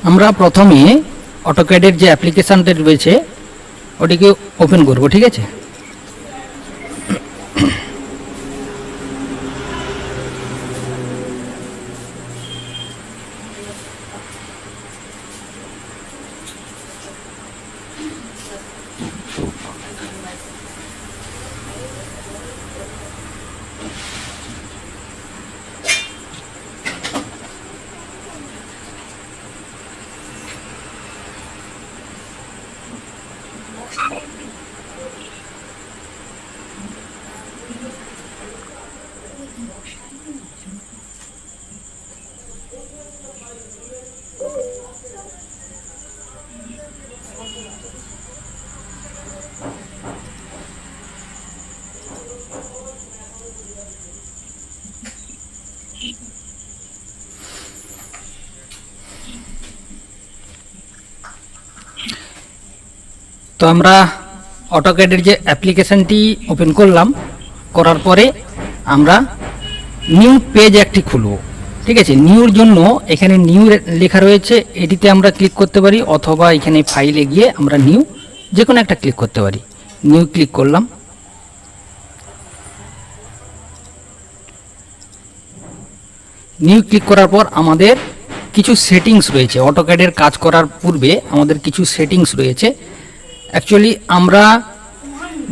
আমরা প্রথমে অটোক্যাডের যে অ্যাপ্লিকেশানটা রয়েছে ওটিকে ওপেন করব, ঠিক আছে। তো আমরা অটোক্যাডের যে অ্যাপ্লিকেশানটি ওপেন করলাম, করার পরে আমরা নিউ পেজ একটি খুলব, ঠিক আছে। নিউর জন্য এখানে নিউ লেখা রয়েছে, এটিতে আমরা ক্লিক করতে পারি, অথবা এখানে ফাইলে গিয়ে আমরা নিউ যে কোনো একটা ক্লিক করতে পারি। নিউ ক্লিক করলাম। নিউ ক্লিক করার পর আমাদের কিছু সেটিংস রয়েছে। অটোক্যাডের কাজ করার পূর্বে আমাদের কিছু সেটিংস রয়েছে। অ্যাকচুয়ালি আমরা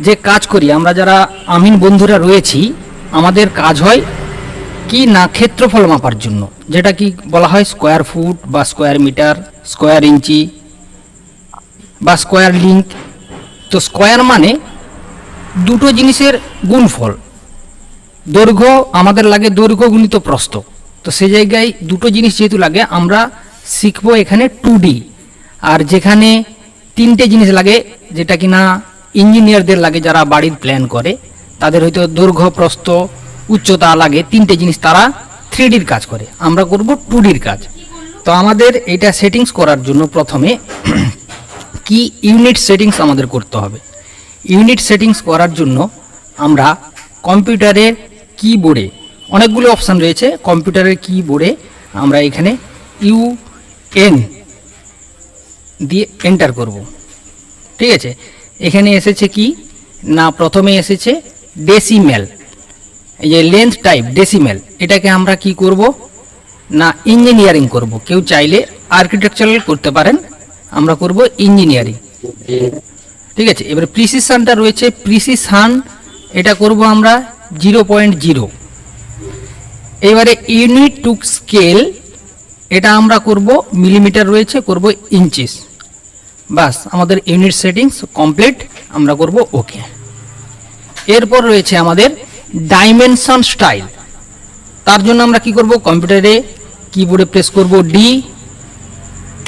যে কাজ করি, আমরা যারা আমিন বন্ধুরা রয়েছি, আমাদের কাজ হয় কি না ক্ষেত্রফল মাপার জন্য, যেটা কি বলা হয় স্কোয়ার ফুট বা স্কোয়ার মিটার, স্কোয়ার ইঞ্চি বা স্কোয়ার লিঙ্ক। তো স্কোয়ার মানে দুটো জিনিসের গুণফল। দৈর্ঘ্য আমাদের লাগে দৈর্ঘ্য গুণিত প্রস্থ। তো সেই জায়গায় দুটো জিনিস যেহেতু লাগে, আমরা শিখব এখানে 2D। আর যেখানে তিনটে জিনিস লাগে, যেটা কিনা ইঞ্জিনিয়ারদের লাগে, যারা বাড়ির প্ল্যান করে, তাদের হয়তো দৈর্ঘ্য প্রস্থ উচ্চতা লাগে, তিনটে জিনিস, তারা 3Dর কাজ করে, আমরা করব 2Dর কাজ। তো আমাদের এটা সেটিংস করার জন্য প্রথমে কি ইউনিট সেটিংস আমাদের করতে হবে। ইউনিট সেটিংস করার জন্য আমরা কম্পিউটারের কিবোর্ডে অনেকগুলো অপশান রয়েছে। কম্পিউটারের কিবোর্ডে আমরা এখানে UN দিয়ে এন্টার করব, ঠিক আছে। এখানে এসেছে কি না, প্রথমে এসেছে ডেসিমেল, এই যে লেন্থ টাইপ ডেসিমেল, এটাকে আমরা কি করব না ইঞ্জিনিয়ারিং করব। কেউ চাইলে আর্কিটেকচারাল করতে পারেন, আমরা করব ইঞ্জিনিয়ারিং, ঠিক আছে। এবার প্রিসিশনটা রয়েছে, প্রিসিশন এটা করব আমরা 0.0। এবারে ইউনিট টু স্কেল এটা আমরা করব মিলিমিটার রয়েছে, করব ইঞ্চিস। বাস, আমাদের ইউনিট সেটিংস কমপ্লিট, আমরা করব ওকে। এরপর রয়েছে আমাদের ডাইমেনশন স্টাইল। তার জন্য আমরা কি করব, কম্পিউটারে কিবোর্ডে প্রেস করব ডি,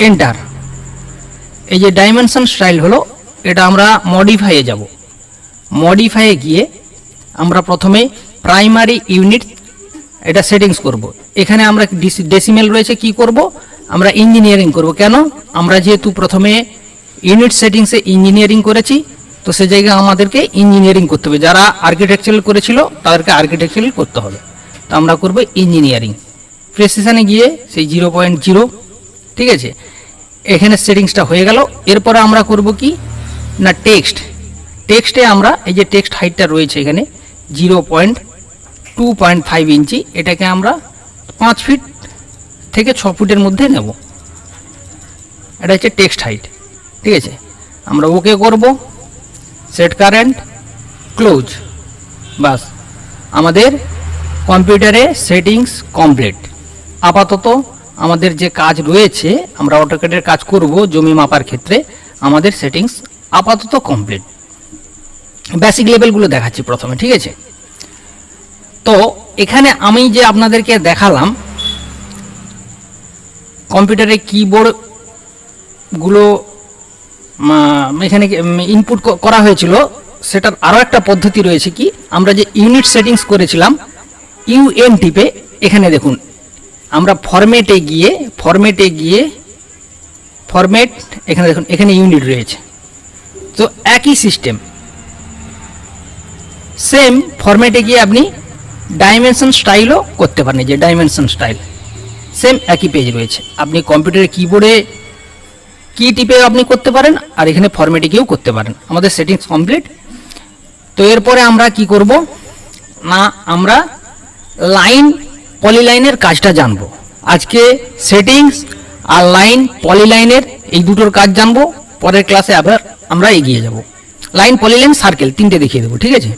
এন্টার। এই যে ডাইমেনশন স্টাইল হলো, এটা আমরা মডিফাইয়ে যাব। মডিফাইয়ে গিয়ে আমরা প্রথমে প্রাইমারি ইউনিট এটা সেটিংস করব। এখানে আমরা ডেসিমেল রয়েছে, কি করব আমরা ইঞ্জিনিয়ারিং করব। কেন, আমরা যেহেতু প্রথমে ইউনিট সেটিংসে ইঞ্জিনিয়ারিং করেছি, তো সে জায়গায় আমাদেরকে ইঞ্জিনিয়ারিং করতে হবে। যারা আর্কিটেকচারাল করেছিল তাদেরকে আর্কিটেকচারাল করতে হবে, তো আমরা করব ইঞ্জিনিয়ারিং। প্রেসিশনে গিয়ে সেই 0.0, ঠিক আছে। এখানে সেটিংসটা হয়ে গেল। এরপরে আমরা করব কি না টেক্সট। টেক্সটে আমরা এই যে টেক্সট হাইটটা রয়েছে এখানে 0.2.5 ইঞ্চি, এটাকে আমরা 5 ফিট থেকে 6 ফুটের মধ্যে নেব। এটা হচ্ছে টেক্সট হাইট, ঠিক আছে। আমরা ওকে করব, সেট কারেন্ট, ক্লোজ। বাস, আমাদের কম্পিউটারে সেটিংস কমপ্লিট। আপাতত আমাদের যে কাজ রয়েছে, আমরা অটোক্যাডের কাজ করব জমি মাপার ক্ষেত্রে, আমাদের সেটিংস আপাতত কমপ্লিট। বেসিক লেভেলগুলো দেখাচ্ছি প্রথমে, ঠিক আছে। তো এখানে আমি যে আপনাদেরকে দেখালাম কম্পিউটারে কিবোর্ডগুলো এখানে ইনপুট করা হয়েছিল, সেটার আরও একটা পদ্ধতি রয়েছে। কি আমরা যে ইউনিট সেটিংস করেছিলাম UN টিপে, এখানে দেখুন আমরা ফরম্যাটে গিয়ে ফরম্যাট, এখানে দেখুন এখানে ইউনিট রয়েছে। তো একই সিস্টেম, সেম ফরম্যাটে গিয়ে আপনি ডাইমেনশন স্টাইলও করতে পারেন। যে ডাইমেনশন স্টাইল সেম একই পেজ রয়েছে, আপনি কম্পিউটারের কিবোর্ডে কি টিপে আপনি করতে পারেন, আর এখানে ফরম্যাটে গিয়েও করতে পারেন। আমাদের সেটিংস কমপ্লিট। তো এরপরে আমরা কি করব না, আমরা লাইন পলিলাইনের কাজটা জানবো। আজকে সেটিংস আর লাইন পলিলাইনের এই দুটোর কাজ জানবো, পরের ক্লাসে আবার আমরা এগিয়ে যাব। লাইন পলিলাইন সার্কেল তিনটে দেখিয়ে দেবো, ঠিক আছে।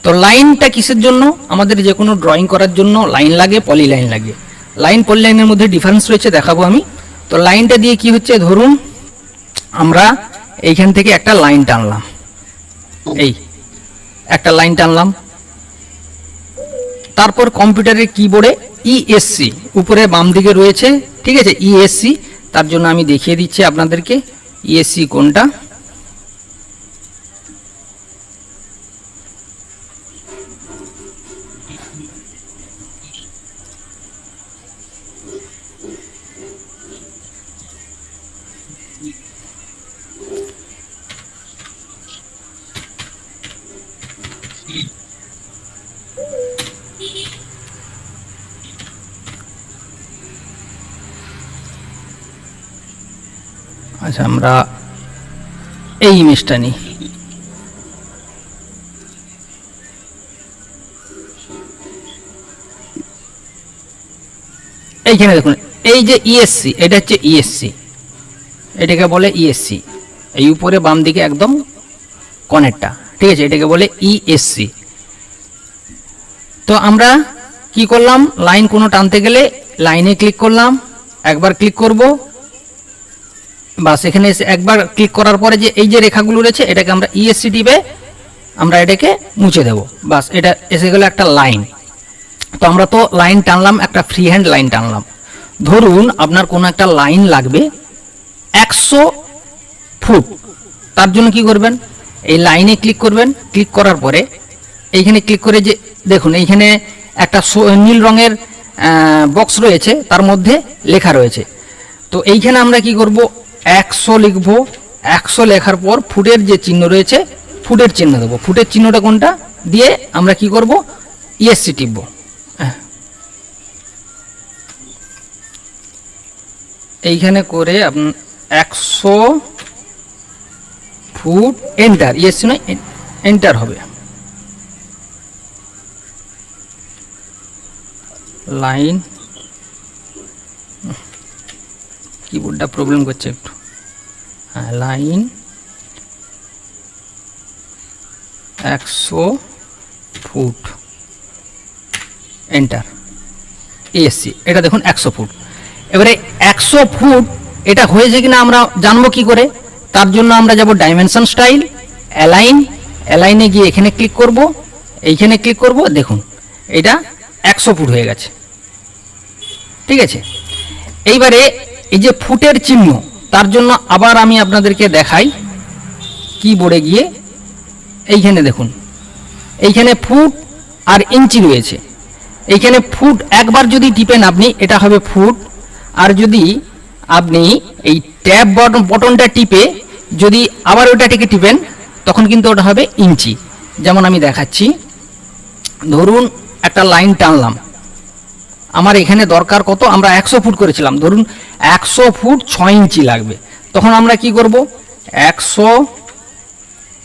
তো লাইনটা কিসের জন্য, আমাদের যে কোনো ড্রয়িং করার জন্য লাইন লাগে, পলিলাইন লাগে। লাইন পলিলাইনের মধ্যে ডিফারেন্স রয়েছে, দেখাবো আমি। তো লাইনটা দিয়ে কি হচ্ছে, ধরুন আমরা এইখান থেকে একটা লাইন টানলাম, এই একটা লাইন টানলাম, তারপর কম্পিউটারের কিবোর্ডে ইএসসি উপরে বাম দিকে রয়েছে, ঠিক আছে, ইএসসি। তার জন্য আমি দেখিয়ে দিচ্ছি আপনাদেরকে ইএসসি কোনটা। আচ্ছা, আমরা এই ইমেজটা নিই। এইখানে দেখুন, এই যে ইএসসি, এটা হচ্ছে ইএসসি, এটাকে বলে ইএসসি। এই উপরে বাম দিকে একদম কনেরটা, ঠিক আছে, এটাকে বলে ইএসসি। তো আমরা কি করলাম, লাইন কোনো টানতে গেলে লাইনে ক্লিক করলাম, একবার ক্লিক করব, বাস এখানে এসে একবার ক্লিক করার পরে যে এই যে রেখাগুলো রয়েছে এটাকে আমরা ইএসসি টিপে আমরা এটাকে মুছে দেব, বাস এটা এসে গেল একটা লাইন। তো আমরা তো লাইন টানলাম, একটা ফ্রি হ্যান্ড লাইন টানলাম। ধরুন আপনার কোনো একটা লাইন লাগবে 100 ফুট, তার জন্য কি করবেন, এই লাইনে ক্লিক করবেন, ক্লিক করার পরে এইখানে ক্লিক করে যে দেখুন এইখানে একটা নীল রঙের বক্স রয়েছে, তার মধ্যে লেখা রয়েছে। তো এইখানে আমরা কি করব, 100 লিখব, 100 লেখার পর ফুটের যে চিহ্ন রয়েছে ফুটের চিহ্ন দেবো। ফুটের চিহ্নটা কোনটা দিয়ে আমরা কি করব, ইএসসি টিপব। এইখানে করে 100 ফুট, এন্টার, ইএসসি নয় এন্টার হবে। লাইন, কিবোর্ডটা প্রবলেম করছে একটু, হ্যাঁ, লাইন 100 ফুট, এন্টার, ইএসসি। এটা দেখুন 100 ফুট। এবারে 100 ফুট এটা হয়েছে কিনা আমরা জানবো কি করে, তার জন্য আমরা যাব ডাইমেনশন স্টাইল, অ্যালাইন, অ্যালাইনে গিয়ে এখানে ক্লিক করব, এইখানে ক্লিক করব, দেখুন এটা 100 ফুট হয়ে গেছে, ঠিক আছে। এইবারে এই যে ফুটের চিহ্ন, তার জন্য আবার আমি আপনাদেরকে দেখাই, কিবোর্ডে গিয়ে এইখানে দেখুন এইখানে ফুট আর ইঞ্চি রয়েছে। এইখানে ফুট একবার যদি টিপেন আপনি, এটা হবে ফুট, আর যদি আপনি এই ট্যাব বটনটা টিপে যদি আবার ওটাকে টিপেন তখন কিন্তু ওটা হবে ইঞ্চি। যেমন আমি দেখাচ্ছি, ধরুন একটা লাইন টানলাম, আমার এখানে দরকার কত, আমরা 100 ফুট করেছিলাম, ধরুন 100 ফুট 6 ইঞ্চি লাগবে। তখন আমরা কি করব, 100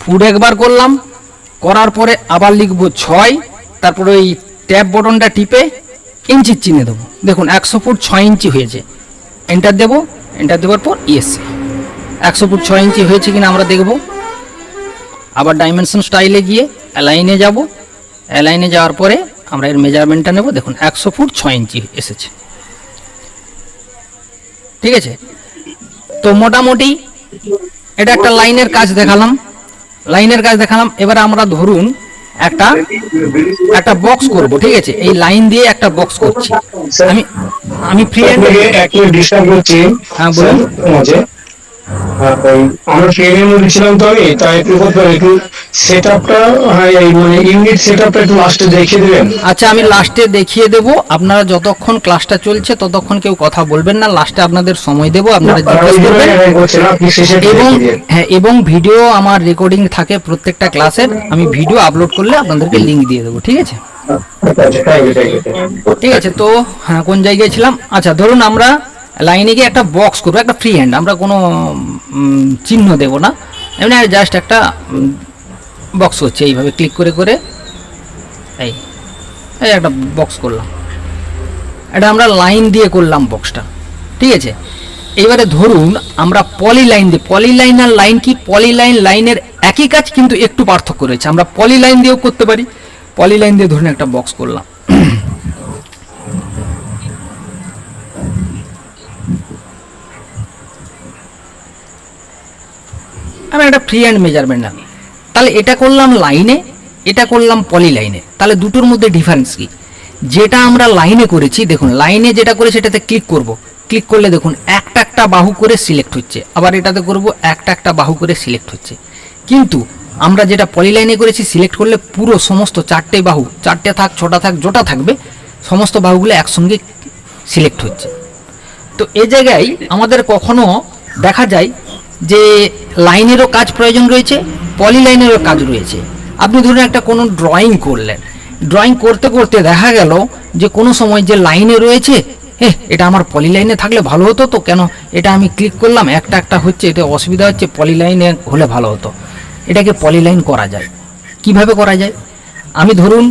ফুট একবার করলাম, করার পরে আবার লিখব 6, তারপরে ওই ট্যাব বটনটা টিপে ইঞ্চির চিহ্নে দেবো। দেখুন 100 ফুট 6 ইঞ্চি হয়েছে, এন্টার দেব, এন্টার দেওয়ার পর ইএসসি। 100 ফুট 6 ইঞ্চি হয়েছে কিনা আমরা দেখব। আবার ডাইমেনশন স্টাইলে গিয়ে অ্যালাইনে যাব, অ্যালাইনে যাওয়ার পরে আমরা এর মেজারমেন্টটা নেব, দেখুন 100 ফুট 6 ইঞ্চি এসেছে, ঠিক আছে। তো মোটামুটি এটা একটা লাইনের কাজ দেখালাম, লাইনের কাজ দেখালাম। এবার আমরা ধরুন একটা বক্স করব, ঠিক আছে, এই লাইন দিয়ে একটা বক্স করছি আমি ফ্রি হ্যান্ড, একটু ডিস্টার্ব করছি, হ্যাঁ বলুন। ওই আমরা ট্রেনের মধ্যে ছিলাম তো, আমি তাই একটু করতে একটু সেট আপটা, হ্যাঁ এই মানে ইউনিট সেট আপটা একটু লাস্টে দেখিয়ে দেবেন। আচ্ছা, আমি লাস্টে দেখিয়ে দেব। আপনারা যতক্ষণ ক্লাসটা চলছে ততক্ষণ কেউ কথা বলবেন না, লাস্টে আপনাদের সময় দেব, আপনারা জিজ্ঞেস ওই জন্য করবেন। বলছেন আপনি শেষে এবং দেখিয়ে দিন। হ্যাঁ, এবং ভিডিও আমার রেকর্ডিং থাকে প্রত্যেকটা ক্লাসের, আমি ভিডিও আপলোড করলে আপনাদেরকে লিঙ্ক দিয়ে দেবো, ঠিক আছে? আচ্ছা, থ্যাংক ইউ, থ্যাংক ইউ। ঠিক আছে, তো হ্যাঁ, কোন জায়গায় ছিলাম? আচ্ছা, ধরুন আমরা লাইনে গিয়ে একটা বক্স করবো, একটা ফ্রি হ্যান্ড, আমরা কোনো চিহ্ন দেব না, এমনি জাস্ট একটা বক্স হচ্ছে, এইভাবে ক্লিক করে করে এই এই একটা বক্স করলাম। এটা আমরা লাইন দিয়ে করলাম বক্সটা, ঠিক আছে? এবারে ধরুন আমরা পলি লাইন দিই। পলি লাইন আর লাইন কি? পলি লাইন লাইনের একই কাজ, কিন্তু একটু পার্থক্য রয়েছে। আমরা পলি লাইন দিয়েও করতে পারি। পলি লাইন দিয়ে ধরুন একটা বক্স করলাম, আমি একটা ফ্রি হ্যান্ড মেজারমেন্ট না, তাহলে এটা করলাম লাইনে, এটা করলাম পলি লাইনে। তাহলে দুটোর মধ্যে ডিফারেন্স কি? যেটা আমরা লাইনে করেছি, দেখুন লাইনে যেটা করে সেটাতে ক্লিক করব, ক্লিক করলে দেখুন একটা একটা বাহু করে সিলেক্ট হচ্ছে, আবার এটাতে করব একটা একটা বাহু করে সিলেক্ট হচ্ছে। কিন্তু আমরা যেটা পলি লাইনে করেছি, সিলেক্ট করলে পুরো সমস্ত চারটে বাহু, চারটে থাক ছটা থাক যেটা থাকবে, সমস্ত বাহুগুলো একসঙ্গে সিলেক্ট হচ্ছে। তো এই জায়গায় আমাদের কখনো দেখা যায় যে লাইনেরও কাজ প্রয়োজন রয়েছে, পলি লাইনেরও কাজ রয়েছে। আপনি ধরুন একটা কোনো ড্রয়িং করলেন, ড্রয়িং করতে করতে দেখা গেল যে কোনো সময় যে লাইনে রয়েছে, এটা আমার পলি লাইনে থাকলে ভালো হতো, তো কেন এটা আমি ক্লিক করলাম একটা একটা হচ্ছে, এটা অসুবিধা হচ্ছে, পলি লাইনে হলে ভালো হতো। এটাকে পলি লাইন করা যায়। কিভাবে করা যায়? আমি ধরুন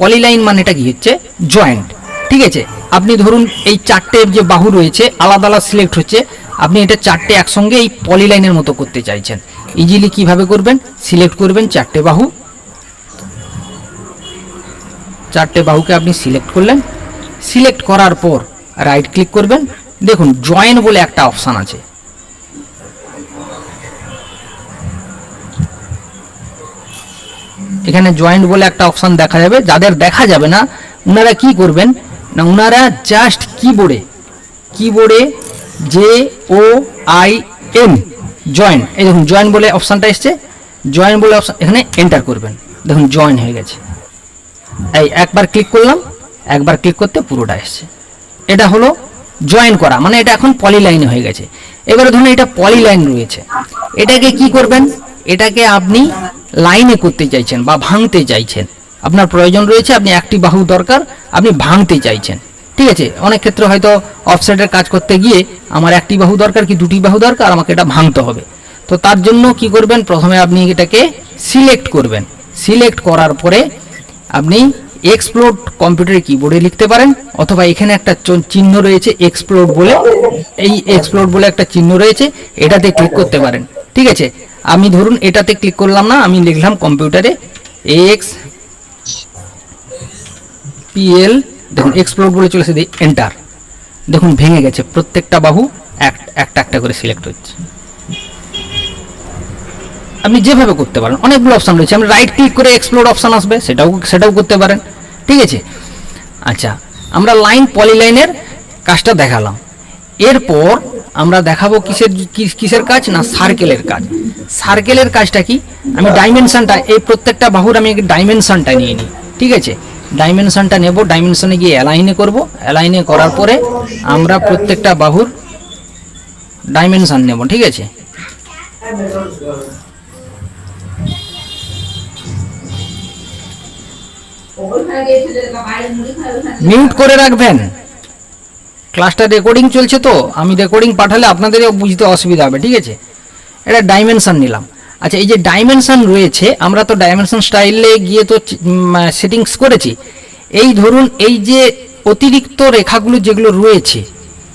পলি লাইন মানে এটা কি হচ্ছে? জয়েন্ট, ঠিক আছে? আপনি ধরুন এই চারটে যে বাহু রয়েছে আলাদা আলাদা সিলেক্ট হচ্ছে, আপনি এটা চারটে একসঙ্গে এই পলি লাইনের মতো করতে চাইছেন। ইজিলি কিভাবে করবেন? সিলেক্ট করবেন চারটে বাহু, চারটে বাহুকে আপনি সিলেক্ট করলেন, সিলেক্ট করার পর রাইট ক্লিক করবেন, দেখুন জয়েন বলে একটা অপশান আছে। এখানে জয়েন্ট বলে একটা অপশান দেখা যাবে। যাদের দেখা যাবে না ওনারা কি করবেন না, ওনারা জাস্ট কিবোর্ডে কিবোর্ডে JOIN জয়েন, এই দেখুন জয়েন বলে অপশানটা এসছে, জয়েন বলে অপশান, এখানে এন্টার করবেন, দেখুন জয়েন হয়ে গেছে। এই একবার ক্লিক করলাম, একবার ক্লিক করতে পুরোটা এসছে। এটা হলো জয়েন করা, মানে এটা এখন পলি লাইন হয়ে গেছে। এবারে ধরুন এটা পলি লাইন রয়েছে, এটাকে কি করবেন? এটাকে আপনি লাইনে করতে চাইছেন বা ভাঙতে চাইছেন, আপনার প্রয়োজন রয়েছে, আপনি একটি বাহু দরকার, আপনি ভাঙতে চাইছেন, ঠিক আছে? অনেক ক্ষেত্রে হয়তো অফসেটের কাজ করতে গিয়ে আমার একটি বাহু দরকার কি দুটি বাহু দরকার, আমাকে এটা ভাঙতে হবে। তো তার জন্য কি করবেন? প্রথমে আপনি এটাকে সিলেক্ট করবেন, সিলেক্ট করার পরে আপনি এক্সপ্লোড কম্পিউটার কিবোর্ডে লিখতে পারেন, অথবা এখানে একটা চিহ্ন রয়েছে এক্সপ্লোড বলে, এই এক্সপ্লোড বলে একটা চিহ্ন রয়েছে, এটাতে ক্লিক করতে পারেন, ঠিক আছে? আমি ধরুন এটাতে ক্লিক করলাম না, আমি লিখলাম কম্পিউটারে XPL, দেখুন এক্সপ্লোড বলে চলে এসে এন্টার, দেখুন ভেঙে গেছে, প্রত্যেকটা বাহু একটা একটা করে সিলেক্ট হচ্ছে। আপনি যেভাবে করতে পারেন, অনেকগুলো অপশান রয়েছে, আপনি রাইট ক্লিক করে এক্সপ্লোর অপশান আসবে, সেটাও করতে পারেন, ঠিক আছে? আচ্ছা, আমরা লাইন পলি লাইনের কাজটা দেখালাম। এরপর আমরা দেখাবো কিসের কাজ না, সার্কেলের কাজ। সার্কেলের কাজটা কি? আমি ডাইমেনশনটা, এই প্রত্যেকটা বাহুর আমি ডাইমেনশনটা নিয়ে নিই, ঠিক আছে? ডাইমেনশনটা নেব, ডাইমেনশনে গিয়ে অ্যালাইনে করব, অ্যালাইনে করার পরে আমরা প্রত্যেকটা বাহুর ডাইমেনশন নেব, ঠিক আছে? মিউট করে রাখবেন, ক্লাসটা রেকর্ডিং চলছে, তো আমি রেকর্ডিং পাঠালে আপনাদেরও বুঝতে অসুবিধা হবে, ঠিক আছে? এটা ডাইমেনশন নিলাম। আচ্ছা, এই যে ডাইমেনশন রয়েছে, আমরা তো ডাইমেনশন স্টাইলে গিয়ে তো সেটিংস করেছি। এই ধরুন এই যে অতিরিক্ত রেখাগুলো যেগুলো রয়েছে,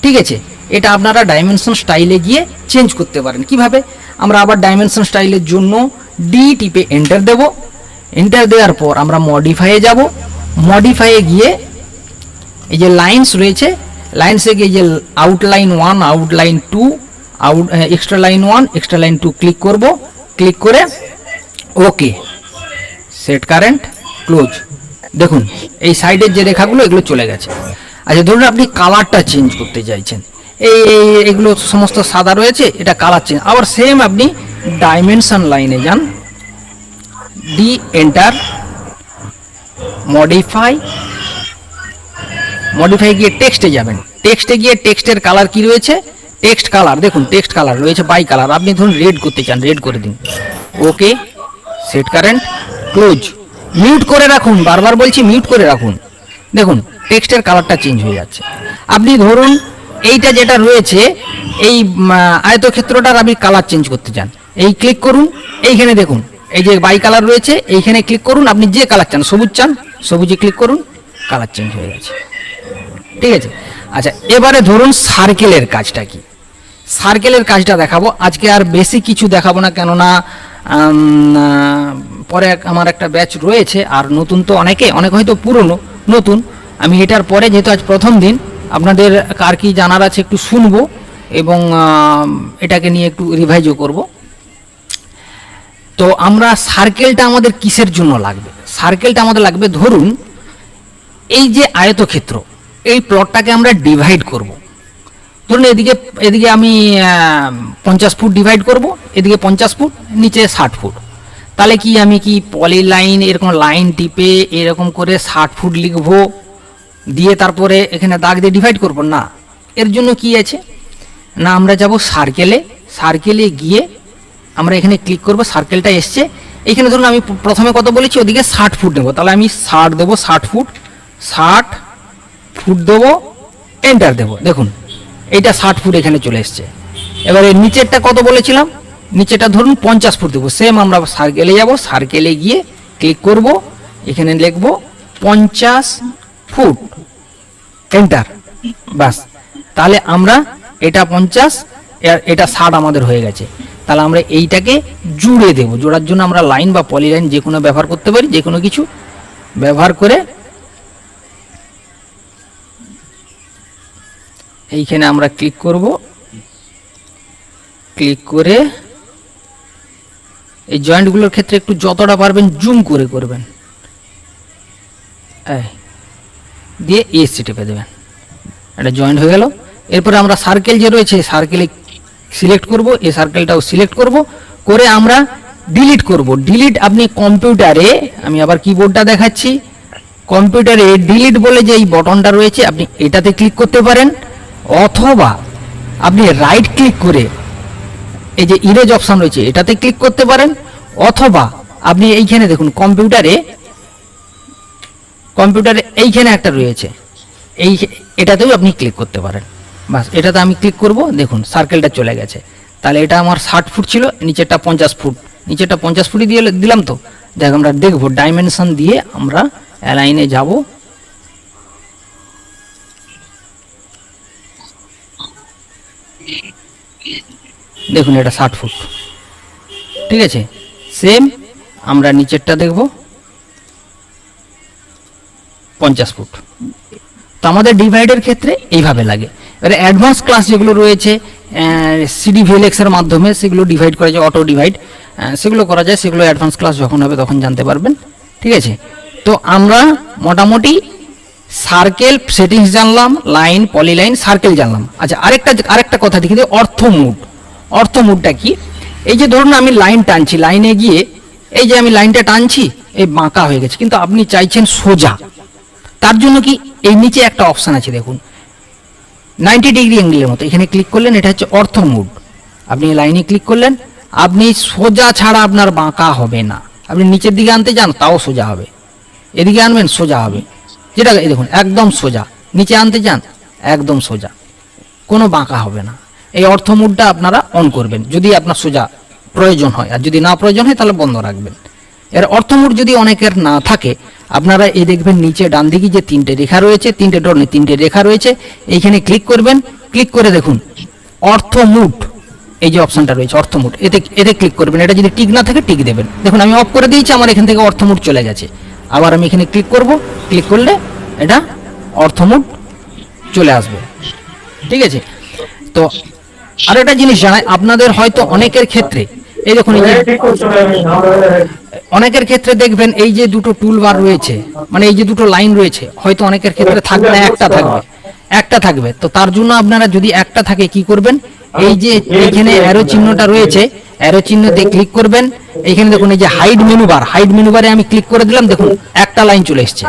ঠিক আছে, এটা আপনারা ডাইমেনশন স্টাইলে গিয়ে চেঞ্জ করতে পারেন। কিভাবে? আমরা আবার ডাইমেনশন স্টাইলের জন্য ডি টিপে এন্টার দেব, এন্টার দেওয়ার পর আমরা মডিফাইয়ে যাব, মডিফাইয়ে গিয়ে এই যে লাইনস রয়েছে, লাইনসে গিয়ে যে outline 1 outline 2 extra line 1 extra line 2 click করব, ক্লিক করে ওকে, সেট কারেন্ট, ক্লোজ, দেখুন এই সাইডের যে রেখাগুলো এগুলো চলে গেছে। আচ্ছা, ধরুন আপনি কালারটা চেঞ্জ করতে চাইছেন, এগুলো সমস্ত সাদা রয়েছে, এটা কালার চেঞ্জ। আবার সেম আপনি ডাইমেনশন লাইনে যান, ডি এন্টার, মডিফাই, মডিফাই গিয়ে টেক্সটে যাবেন, টেক্সটে গিয়ে টেক্সটের কালার কি রয়েছে, টেক্সট কালার দেখুন, টেক্সট কালার রয়েছে বাই কালার, আপনি ধরুন রেড করতে চান, রেড করে দিন, ওকে, সেট কারেন্ট, ক্লোজ, মিউট করে রাখুন, বারবার বলছি মিউট করে রাখুন। দেখুন টেক্সটের কালারটা চেঞ্জ হয়ে যাচ্ছে। আপনি ধরুন এইটা যেটা রয়েছে এই আয়তক্ষেত্রটার আপনি কালার চেঞ্জ করতে চান, এই ক্লিক করুন, এইখানে দেখুন এই যে বাই কালার রয়েছে, এইখানে ক্লিক করুন, আপনি যে কালার চান, সবুজ চান, সবুজে ক্লিক করুন, কালার চেঞ্জ হয়ে গেছে। ঠিক আছে, আচ্ছা এবারে ধরুন সার্কেলের কাজটা কি, সার্কেলের কাজটা দেখাবো আজকে, আর বেশি কিছু দেখাবো না, কেননা পরে আমার একটা ব্যাচ রয়েছে, আর নতুন তো অনেক হয়তো পুরনো, নতুন আমি এটার পরে যেহেতু আজ প্রথম দিন, আপনাদের কার কি জানার আছে একটু শুনবো, এবং এটাকে নিয়ে একটু রিভাইজও করব। তো আমরা সার্কেলটা আমাদের কিসের জন্য লাগবে, সার্কেলটা আমাদের লাগবে, ধরুন এই যে আয়তক্ষেত্র, এই প্লটটাকে আমরা ডিভাইড করব। ধরুন এদিকে এদিকে আমি 50 ফুট ডিভাইড করব, এদিকে 50 ফুট, নিচে 60 ফুট। তাহলে কি আমি কি পলি লাইন এরকম লাইন টিপে এরকম করে 60 ফুট লিখবো, দিয়ে তারপরে এখানে দাগ দিয়ে ডিভাইড করব? না, এর জন্য কি আছে না, আমরা যাব সার্কেলে, সার্কেলে গিয়ে আমরা এখানে ক্লিক করব, সার্কেলটা এসছে, এখানে ধরুন আমি প্রথমে কত বলেছি, ওদিকে 60 ফুট নেবো, তাহলে আমি 60 দেবো, 60 ফুট, 60 ফুট দেবো, এন্টার দেবো, দেখুন এইটা 60 ফুট এখানে চলে এসছে। এবারে নিচেরটা কত বলেছিলাম, নিচেটা ধরুন 50 ফুট দেবো, সেম আমরা সার্কেলে যাব, সার্কেলে গিয়ে ক্লিক করব, এখানে লিখব 50 ফুট, এন্টার, বাস। তাহলে আমরা এটা 50, এটা 60 আমাদের হয়ে গেছে। তাহলে আমরা এইটাকে জুড়ে দেব, জোড়ার জন্য আমরা লাইন বা পলিলাইন যে কোনো ব্যবহার করতে পারি, যে কোনো কিছু ব্যবহার করে এইখানে আমরা ক্লিক করব, ক্লিক করে এই জয়েন্টগুলোর ক্ষেত্রে একটু যতটা পারবেন জুম করে করবেন, দিয়ে এসি টেপে দেবেন, এটা জয়েন্ট হয়ে গেল। এরপরে আমরা সার্কেল যে রয়েছে, সার্কেলে সিলেক্ট করব, এই সার্কেলটাও সিলেক্ট করব, করে আমরা ডিলিট করব। ডিলিট আপনি কম্পিউটারে, আমি আবার কিবোর্ডটা দেখাচ্ছি, কম্পিউটারে ডিলিট বলে যে এই বটনটা রয়েছে, আপনি এটাতে ক্লিক করতে পারেন, অথবা আপনি রাইট ক্লিক করে এই যে ইরেজ অপশন রয়েছে এটাতে ক্লিক করতে পারেন, অথবা আপনি এইখানে দেখুন কম্পিউটারে এইখানে একটা রয়েছে, এটাতেও আপনি ক্লিক করতে পারেন। বাস, এটাতে আমি ক্লিক করব, দেখুন সার্কেলটা চলে গেছে। তাহলে এটা আমার 60 ফুট ছিল, নিচেরটা 50 ফুট, নিচেরটা 50 ফুটই দিয়ে দিলাম। তো দেখ আমরা দেখবো ডাইমেনশন দিয়ে আমরা অ্যালাইনে যাব, দেখুন এটা 60 ফুট, ঠিক আছে। সেম আমরা নিচেরটা দেখব 50 ফুট। তো আমাদের ডিভাইডের ক্ষেত্রে এইভাবে লাগে। এবারে অ্যাডভান্স ক্লাস যেগুলো রয়েছে CDVLX এর মাধ্যমে, সেগুলো ডিভাইড করা যায়, অটো ডিভাইড সেগুলো করা যায়, সেগুলো অ্যাডভান্স ক্লাস যখন হবে তখন জানতে পারবেন, ঠিক আছে। তো আমরা মোটামুটি সার্কেল সেটিংস জানলাম, লাইন, পলিলাইন, সার্কেল জানলাম। আচ্ছা আরেকটা কথা দেখি, অর্থ মুড। অর্থ মুডটা কি, এই যে ধরুন আমি লাইন টানছি, লাইনে গিয়ে এই যে আমি লাইনটা টানছি, এই বাঁকা হয়ে গেছে, কিন্তু আপনি চাইছেন সোজা, তার জন্য কি এই নিচে একটা অপশান আছে দেখুন 90 ডিগ্রি অ্যাঙ্গেলের মতো, এখানে ক্লিক করলেন, এটা হচ্ছে অর্থ মুড। আপনি লাইনে ক্লিক করলেন, আপনি সোজা ছাড়া আপনার বাঁকা হবে না, আপনি নিচের দিকে আনতে যান তাও সোজা হবে, এদিকে আনবেন সোজা হবে, যেটা এই দেখুন একদম সোজা, নিচে আনতে যান একদম সোজা, কোনো বাঁকা হবে না। এই অর্থ মুডটা আপনারা অন করবেন যদি আপনার সোজা প্রয়োজন হয়, আর যদি না প্রয়োজন হয় তাহলে বন্ধ রাখবেন। এর অর্থ মুড যদি অনেকের না থাকে, আপনারা এই দেখবেন নিচে ডান দিকে যে 3টে রেখা রয়েছে, 3টে ডট নেই 3টে রেখা রয়েছে, এইখানে ক্লিক করবেন, ক্লিক করে দেখুন অর্থ মুড, এই যে অপশনটা রয়েছে অর্থ মুড, এতে ক্লিক করবেন। এটা যদি টিক না থাকে টিক দেবেন। দেখুন আমি অফ করে দিয়েছি, আমার এখান থেকে অর্থ মুড চলে গেছে। আবার আমি এখানে ক্লিক করব, ক্লিক করলে এটা অর্থ মুড চলে আসবে, ঠিক আছে। তো আর একটা জিনিস জানাই আপনাদের, হয়তো অনেকের ক্ষেত্রে এই দেখুন, এই যে অনেকের ক্ষেত্রে দেখবেন এই যে দুটো টুল বার রয়েছে, মানে এই যে দুটো লাইন রয়েছে, হয়তো অনেকের ক্ষেত্রে থাকবে না, একটা থাকবে। একটা থাকবে। তো তার জন্য আপনারা যদি একটা থাকে কি করবেন, এই যে এখানে অ্যারো চিহ্নটা রয়েছে, অ্যারো চিহ্নতে ক্লিক করবেন। এইখানে দেখুন এই যে হাইড মেনু বারে আমি ক্লিক করে দিলাম, দেখুন একটা লাইন চলে এসেছে।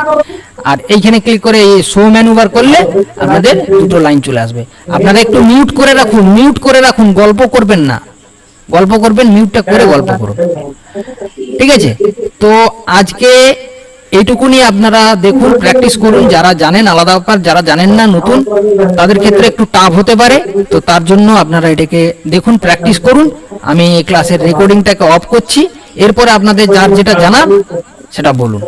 আর এইখানে ক্লিক করে এই শো মেনু বার করলে আপনাদের দুটো লাইন চলে আসবে। আপনারা একটু মিউট করে রাখুন, গল্প করবেন না, গল্প করবেন মিউটটা করে গল্প করুন, ঠিক আছে? তো আজকে এইটুকুনি, আপনারা দেখুন, প্র্যাকটিস করুন। যারা জানেন আলাদা ব্যাপার, যারা জানেন না নতুন, তাদের ক্ষেত্রে একটু টাফ হতে পারে। তো তার জন্য আপনারা এটাকে দেখুন, প্র্যাকটিস করুন। আমি এই ক্লাসের রেকর্ডিংটাকে অফ করছি, এরপরে আপনাদের যার যেটা জানা সেটা বলুন।